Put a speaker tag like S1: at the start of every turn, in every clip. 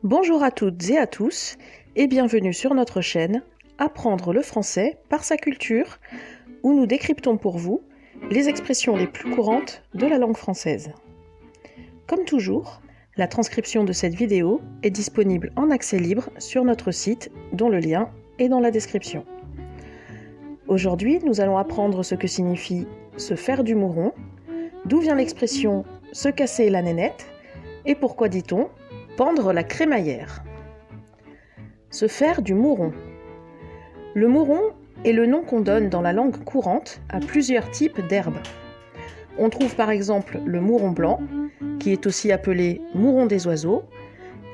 S1: Bonjour à toutes et à tous et bienvenue sur notre chaîne Apprendre le français par sa culture, où nous décryptons pour vous les expressions les plus courantes de la langue française. Comme toujours, la transcription de cette vidéo est disponible en accès libre sur notre site, dont le lien est dans la description. Aujourd'hui, nous allons apprendre ce que signifie se faire du mouron, d'où vient l'expression se casser la nénette et pourquoi dit-on pendre la crémaillère. Se faire du mouron. Le mouron est le nom qu'on donne dans la langue courante à plusieurs types d'herbes. On trouve par exemple le mouron blanc, qui est aussi appelé mouron des oiseaux,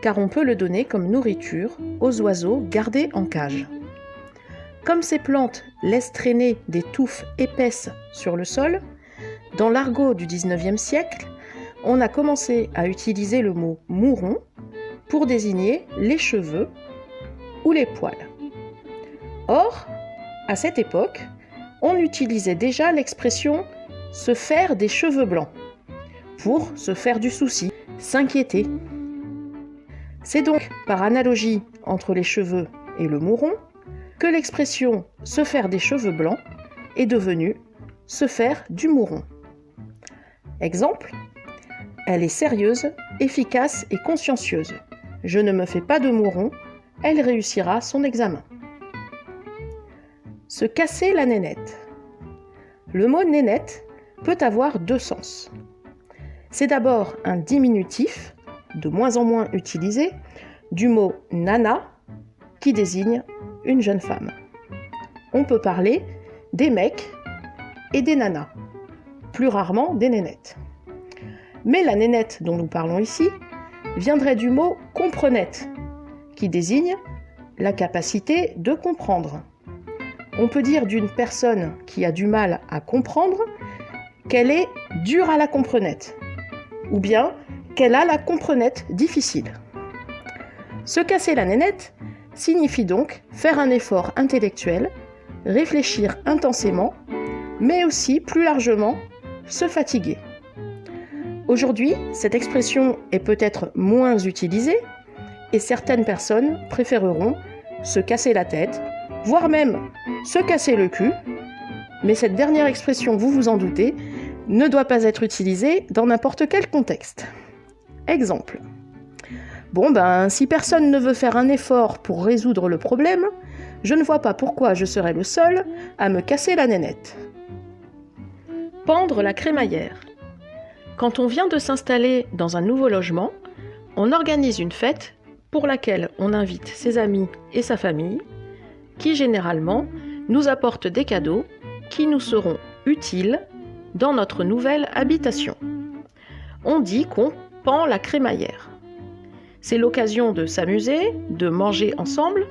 S1: car on peut le donner comme nourriture aux oiseaux gardés en cage. Comme ces plantes laissent traîner des touffes épaisses sur le sol, dans l'argot du XIXe siècle, on a commencé à utiliser le mot mouron pour désigner les cheveux ou les poils. Or, à cette époque, on utilisait déjà l'expression « se faire des cheveux blancs » pour se faire du souci, s'inquiéter. C'est donc par analogie entre les cheveux et le mouron que l'expression « se faire des cheveux blancs » est devenue « se faire du mouron ». Exemple, elle est sérieuse, efficace et consciencieuse. Je ne me fais pas de mouron, elle réussira son examen. Se casser la nénette. Le mot nénette peut avoir deux sens. C'est d'abord un diminutif, de moins en moins utilisé, du mot nana, qui désigne une jeune femme. On peut parler des mecs et des nanas, plus rarement des nénettes. Mais la nénette dont nous parlons ici viendrait du mot comprenette, qui désigne la capacité de comprendre. On peut dire d'une personne qui a du mal à comprendre qu'elle est dure à la comprenette, ou bien qu'elle a la comprenette difficile. Se casser la nénette signifie donc faire un effort intellectuel, réfléchir intensément, mais aussi plus largement se fatiguer. Aujourd'hui, cette expression est peut-être moins utilisée et certaines personnes préféreront se casser la tête, voire même se casser le cul, mais cette dernière expression, vous vous en doutez, ne doit pas être utilisée dans n'importe quel contexte. Exemple. Si personne ne veut faire un effort pour résoudre le problème, je ne vois pas pourquoi je serais le seul à me casser la nénette. Pendre la crémaillère. Quand on vient de s'installer dans un nouveau logement, on organise une fête pour laquelle on invite ses amis et sa famille, qui généralement nous apportent des cadeaux qui nous seront utiles dans notre nouvelle habitation. On dit qu'on pend la crémaillère. C'est l'occasion de s'amuser, de manger ensemble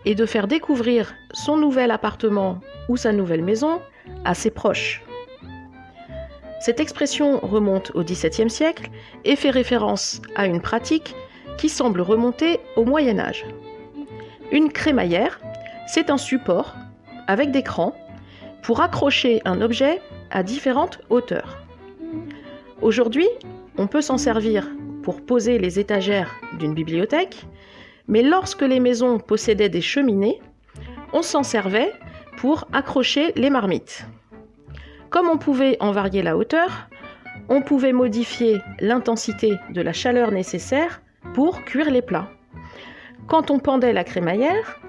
S1: et de faire découvrir son nouvel appartement ou sa nouvelle maison à ses proches. Cette expression remonte au XVIIe siècle et fait référence à une pratique qui semble remonter au Moyen Âge. Une crémaillère, c'est un support avec des crans pour accrocher un objet à différentes hauteurs. Aujourd'hui, on peut s'en servir pour poser les étagères d'une bibliothèque, mais lorsque les maisons possédaient des cheminées, on s'en servait pour accrocher les marmites. Comme on pouvait en varier la hauteur, on pouvait modifier l'intensité de la chaleur nécessaire pour cuire les plats. Quand on pendait la crémaillère,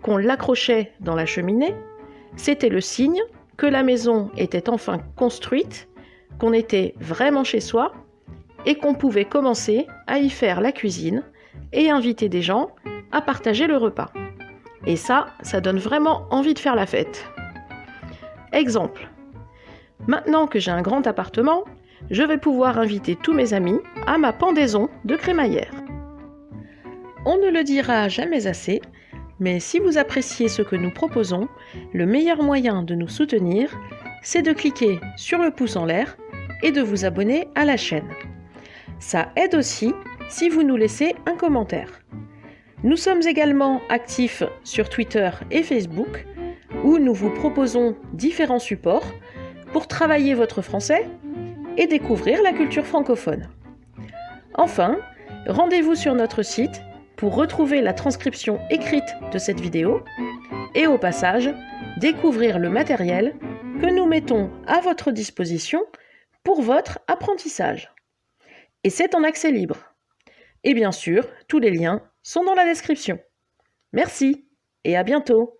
S1: qu'on l'accrochait dans la cheminée, c'était le signe que la maison était enfin construite, qu'on était vraiment chez soi et qu'on pouvait commencer à y faire la cuisine et inviter des gens à partager le repas. Et ça donne vraiment envie de faire la fête. Exemple. Maintenant que j'ai un grand appartement, je vais pouvoir inviter tous mes amis à ma pendaison de crémaillère. On ne le dira jamais assez, mais si vous appréciez ce que nous proposons, le meilleur moyen de nous soutenir, c'est de cliquer sur le pouce en l'air et de vous abonner à la chaîne. Ça aide aussi si vous nous laissez un commentaire. Nous sommes également actifs sur Twitter et Facebook, où nous vous proposons différents supports pour travailler votre français et découvrir la culture francophone. Enfin, rendez-vous sur notre site pour retrouver la transcription écrite de cette vidéo et au passage, découvrir le matériel que nous mettons à votre disposition pour votre apprentissage. Et c'est en accès libre. Et bien sûr, tous les liens sont dans la description. Merci et à bientôt.